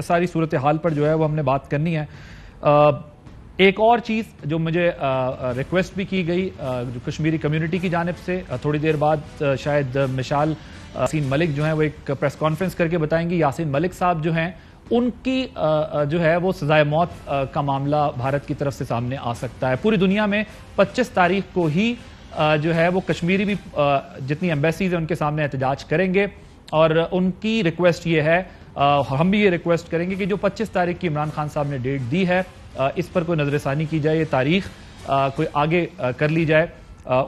सारी सूरत हाल पर जो है वो हमने बात करनी है। एक और चीज़ जो मुझे रिक्वेस्ट भी की गई जो कश्मीरी कम्युनिटी की जानिब से, थोड़ी देर बाद शायद मिसाल यासीन मलिक जो हैं वो एक प्रेस कॉन्फ्रेंस करके बताएंगी। यासीन मलिक साहब जो हैं उनकी जो है वो सजाए मौत का मामला भारत की तरफ से सामने आ सकता है। पूरी दुनिया में 25 तारीख को ही जो है वो कश्मीरी भी जितनी एम्बेसीज हैं उनके सामने एहतजाज करेंगे और उनकी रिक्वेस्ट ये है, हम भी ये रिक्वेस्ट करेंगे कि जो 25 तारीख की इमरान खान साहब ने डेट दी है इस पर कोई नजरसानी की जाए, ये तारीख कोई आगे कर ली जाए।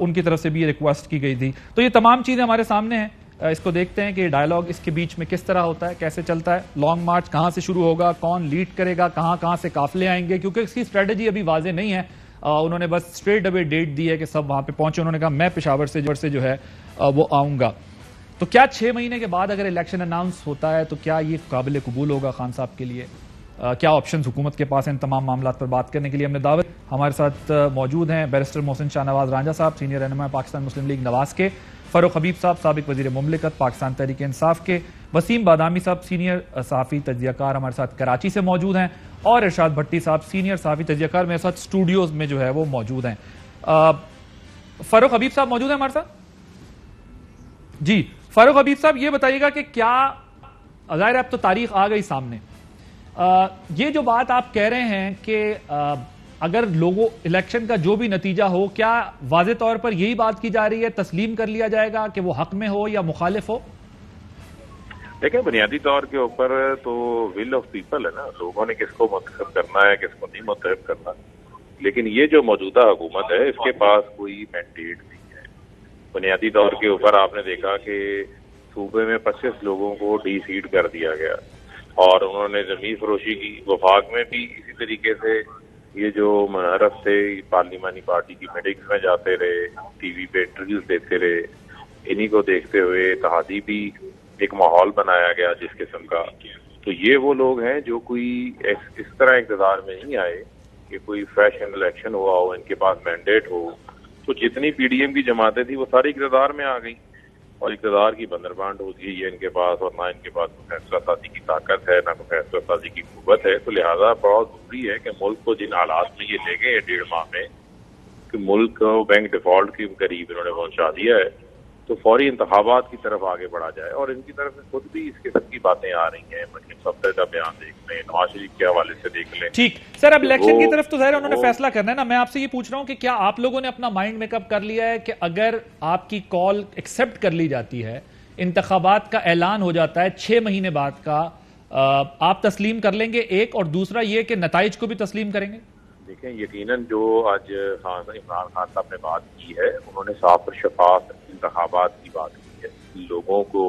उनकी तरफ से भी ये रिक्वेस्ट की गई थी। तो ये तमाम चीज़ें हमारे सामने हैं, इसको देखते हैं कि डायलॉग इसके बीच में किस तरह होता है, कैसे चलता है। लॉन्ग मार्च कहां से शुरू होगा, कौन लीड करेगा, कहां से काफिले आएंगे, क्योंकि इसकी स्ट्रेटजी अभी वाजे नहीं है। उन्होंने बस स्ट्रेट अवे डेट दी है कि सब वहां पे पहुंचे। उन्होंने कहा मैं पेशावर से जो है वो आऊंगा। तो क्या 6 महीने के बाद अगर इलेक्शन अनाउंस होता है तो क्या ये काबिल कबूल होगा खान साहब के लिए? क्या ऑप्शंस हुकूमत के पास हैं? इन तमाम मामला पर बात करने के लिए हमने दावत, हमारे साथ मौजूद हैं बैरिस्टर मोहसिन शाहनवाज रांझा साहब, सीनियर रहनुमा पाकिस्तान मुस्लिम लीग नवाज के, फरूख हबीब साहब साबिक वजीर मुमलिकत पाकिस्तान तहरीक इंसाफ के, वसीम बादामी साहब सीनियर सहाफ़ी तज्ज़ियाकार हमारे साथ कराची से मौजूद हैं, और इरशाद भट्टी साहब सीनियर सहाफ़ी तज्ज़ियाकार मेरे साथ स्टूडियोज में जो है वो मौजूद हैं। फरूख हबीब साहब मौजूद हैं हमारे साथ? जी फारूक हबीब साहब, ये बताइएगा कि क्या ज़ाहिर अब तो तारीख आ गई सामने, ये जो बात आप कह रहे हैं कि अगर लोगों इलेक्शन का जो भी नतीजा हो, क्या वाज़े तौर पर यही बात की जा रही है, तस्लीम कर लिया जाएगा कि वो हक में हो या मुखालिफ हो? देखिए, बुनियादी तौर के ऊपर तो विल ऑफ पीपल है ना, लोगों ने किसको मुंतखब करना है, किसको नहीं मुंतखब करना। लेकिन ये जो मौजूदा हुकूमत है इसके पास कोई मैंडेट नहीं है। बुनियादी तौर के ऊपर आपने देखा कि सूबे में 25 लोगों को डी-सीट कर दिया गया और उन्होंने जमीन फरोशी की। वफाक में भी इसी तरीके से ये जो मुनहरफ थे पार्लिमानी पार्टी की मीटिंग्स में जाते रहे, टीवी पे इंटरव्यूज देते रहे। इन्हीं को देखते हुए इत्तेहादी भी एक माहौल बनाया गया जिस किस्म का। तो ये वो लोग हैं जो कोई इस तरह इक़्तिदार में नहीं आए कि कोई फ्रेश इलेक्शन हुआ हो, इनके पास मैंडेट हो। तो जितनी पीडीएम की जमातें थी वो सारी इक़्तिदार में आ गई और इक़्तिदार की बंदरबांट हो गई है इनके पास, और ना इनके पास कोई फैसला साजी की ताकत है, ना कोई फैसला साजी की कुव्वत है। तो लिहाजा बहुत जरूरी है कि मुल्क को जिन हालात में ये ले गए 1.5 माह में कि मुल्क को बैंक डिफॉल्ट के करीब इन्होंने पहुंचा दिया है, तो फौरी इंतखाबात की तरफ आगे बढ़ा जाए। और इनकी तरफ से खुद भी इस किस्म की बातें आ रही हैं। मरीम सफदर का बयान देख लें, नवाज शरीफ के हवाले से देख लें। ठीक सर, अब इलेक्शन की तरफ तो ज़ाहिर उन्होंने फैसला करना है ना। मैं आपसे ये पूछ रहा हूं कि क्या आप लोगों ने अपना माइंड मेकअप कर लिया है कि अगर आपकी कॉल एक्सेप्ट कर ली जाती है, इंतखाबात का ऐलान हो जाता है 6 महीने बाद का, आप तस्लीम कर लेंगे? एक, और दूसरा ये कि नताइज को भी तस्लीम करेंगे? देखें, यकीनन जो आज इमरान खान साहब ने बात की है, उन्होंने साफ और शफाफ इंतखाबात की बात की है। लोगों को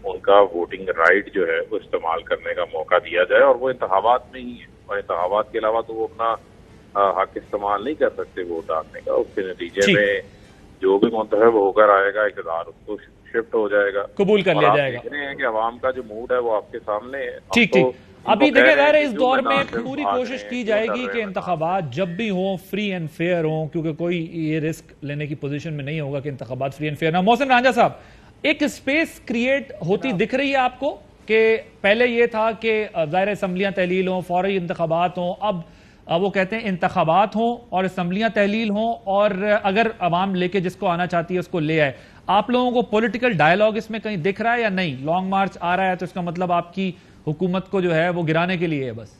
उनका वोटिंग राइट जो है वो इस्तेमाल करने का मौका दिया जाए और वो इंतखाबात में ही है, और इंतखाबात के अलावा तो वो अपना हक इस्तेमाल नहीं कर सकते वोट डालने का। उसके नतीजे में जो भी मुंतखब होकर आएगा इक़्तिदार उसको शिफ्ट हो जाएगा, कबूल कर लिया जाएगा। देख रहे हैं कि अवाम का जो मूड है वो आपके सामने है। ठीक ठीक, अभी देखिए ज़ाहिर है इस दौर में पूरी कोशिश की जाएगी कि इंतखाबात जब भी हों फ्री एंड फेयर हों, क्योंकि कोई ये रिस्क लेने की पोजीशन में नहीं होगा कि इंतखाबात फ्री एंड फेयर ना। मोहसिन रांझा साहब, एक स्पेस क्रिएट होती दिख रही है आपको कि पहले ये था कि ज़ाहिर असम्बलियाँ तहलील हों, फौरी इंतखाबात हों, अब वो कहते हैं इंतखाबात हों और असम्बलियाँ तहलील हों, और अगर अवाम लेके जिसको आना चाहती है उसको ले आए। आप लोगों को पॉलिटिकल डायलॉग इसमें कहीं दिख रहा है या नहीं? लॉन्ग मार्च आ रहा है तो इसका मतलब आपकी हुकूमत को जो है वो गिराने के लिए है बस?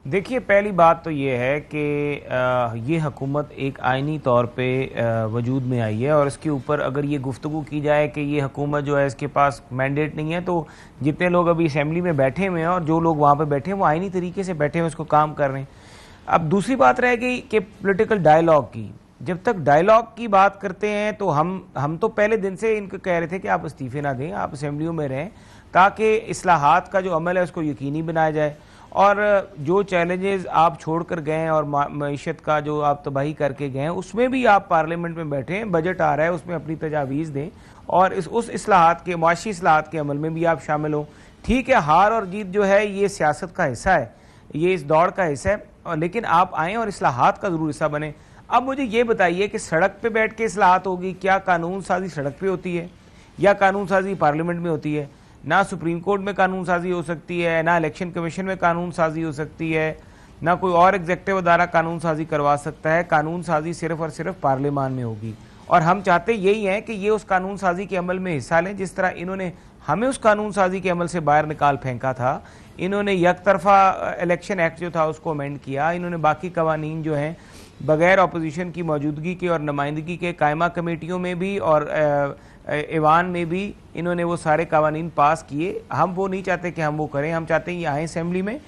देखिए, पहली बात तो ये है कि ये हुकूमत एक आइनी तौर पे वजूद में आई है, और इसके ऊपर अगर ये गुफ्तगू की जाए कि ये हुकूमत जो है इसके पास मैंडेट नहीं है, तो जितने लोग अभी असेंबली में बैठे हुए हैं और जो लोग वहाँ पे बैठे हैं वो आइनी तरीके से बैठे हैं, उसको काम कर रहे हैं। अब दूसरी बात रह गई कि पॉलिटिकल डायलॉग की। जब तक डायलॉग की बात करते हैं तो हम तो पहले दिन से इनको कह रहे थे कि आप इस्तीफे ना दें, आप असेंबलियों में रहें, ताकि इस्लाहात का जो अमल है उसको यकीनी बनाया जाए। और जो चैलेंजेस आप छोड़ कर गए हैं और मईशत का जो आप तबाही करके गए हैं, उसमें भी आप पार्लियामेंट में बैठे हैं, बजट आ रहा है उसमें अपनी तजावीज़ दें, और उस इस्लाहात के मुआशी इस्लाहात के अमल में भी आप शामिल हों। ठीक है, हार और जीत जो है ये सियासत का हिस्सा है, ये इस दौड़ का हिस्सा है, लेकिन आप आएँ और इस्लाहात का ज़रूर हिस्सा बने। अब मुझे ये बताइए कि सड़क पे बैठ के इस्लाहात होगी? क्या कानून साजी सड़क पे होती है या कानून साजी पार्लियामेंट में होती है? ना सुप्रीम कोर्ट में कानून साजी हो सकती है, ना इलेक्शन कमीशन में कानून साजी हो सकती है, ना कोई और एग्जेक्टिव अदारा कानून साजी करवा सकता है। कानून साजी सिर्फ और सिर्फ पार्लियामान में होगी। और हम चाहते यही है कि ये उस कानून साजी के अमल में हिस्सा लें जिस तरह इन्होंने हमें उस कानून साजी के अमल से बाहर निकाल फेंका था। इन्होंने यकतरफा इलेक्शन एक्ट जो था उसको अमेंड किया। इन्होंने बाकी कवानीन जो हैं बगैर अपोजिशन की मौजूदगी के और नुमाइंदगी के कायमा कमेटियों में भी और ऐवान में भी इन्होंने वो सारे कवानीन पास किए। हम वो नहीं चाहते कि हम वो करें। हम चाहते हैं ये आए असेंबली में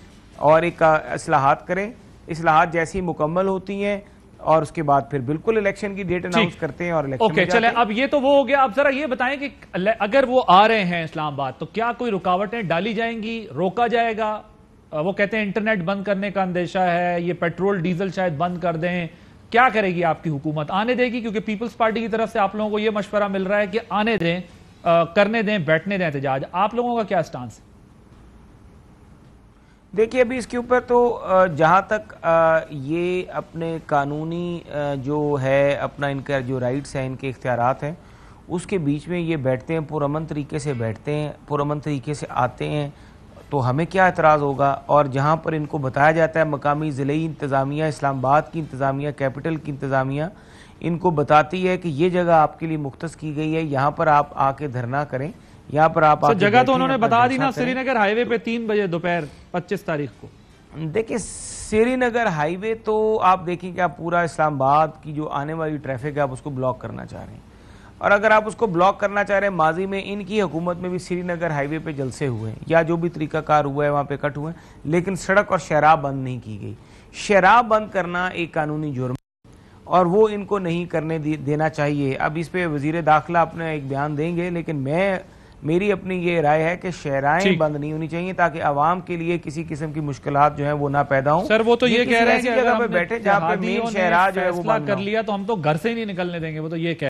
और एक इस्लाहात करें। इस्लाहात जैसी मुकम्मल होती हैं और उसके बाद फिर बिल्कुल इलेक्शन की डेट अनाउंस करते हैं और इलेक्शन ओके, चले अब ये तो वो हो गया। अब जरा ये बताएं कि अगर वो आ रहे हैं इस्लामाबाद तो क्या कोई रुकावटें डाली जाएंगी, रोका जाएगा? वो कहते हैं इंटरनेट बंद करने का अंदेशा है, ये पेट्रोल डीजल शायद बंद कर दें। क्या करेगी आपकी हुकूमत? आने देगी? क्योंकि पीपल्स पार्टी की तरफ से आप लोगों को यह मशवरा मिल रहा है कि आने दें, करने दें, बैठने दें एहतजाज। आप लोगों का क्या स्टांस है? देखिए, अभी इसके ऊपर तो जहाँ तक ये अपने कानूनी जो है अपना इनका जो राइट्स हैं, इनके इख्तियारात हैं, उसके बीच में ये बैठते हैं, पुरअमन तरीके से बैठते हैं, पुरअमन तरीके से आते हैं, तो हमें क्या एतराज़ होगा। और जहाँ पर इनको बताया जाता है मकामी ज़िले इंतज़ामिया, इस्लामाबाद की इंतज़ामिया, कैपिटल की इंतज़ामिया इनको बताती है कि ये जगह आपके लिए मुख्तस की गई है, यहाँ पर आप आके धरना करें, यहाँ पर आप जगह तो उन्होंने बता दी ना, श्रीनगर हाईवे पे 3 बजे दोपहर 25 तारीख को। देखिए, श्रीनगर हाईवे तो आप देखें कि आप पूरा इस्लामाबाद की जो आने वाली ट्रैफिक है आप उसको ब्लॉक करना चाह रहे हैं। और अगर आप उसको ब्लॉक करना चाह रहे हैं, माजी में इनकी हुकूमत में भी श्रीनगर हाईवे पे जलसे हुए हैं या जो भी तरीकाकार हुआ है वहाँ पे कट हुए हैं, लेकिन सड़क और शराब बंद नहीं की गई। शराब बंद करना एक कानूनी जुर्म और वो इनको नहीं करने देना चाहिए। अब इस पे वजीर दाखिला अपने एक बयान देंगे, लेकिन मेरी अपनी ये राय है कि शहराएं बंद नहीं होनी चाहिए ताकि आवाम के लिए किसी किस्म की मुश्किलात जो है वो ना पैदा हो। सर वो तो ये कह रहे हैं कि जगह पे बैठे जहाँ पे मेन शहरा जो है वो कर लिया तो हम तो घर से ही नहीं निकलने देंगे, वो तो ये कह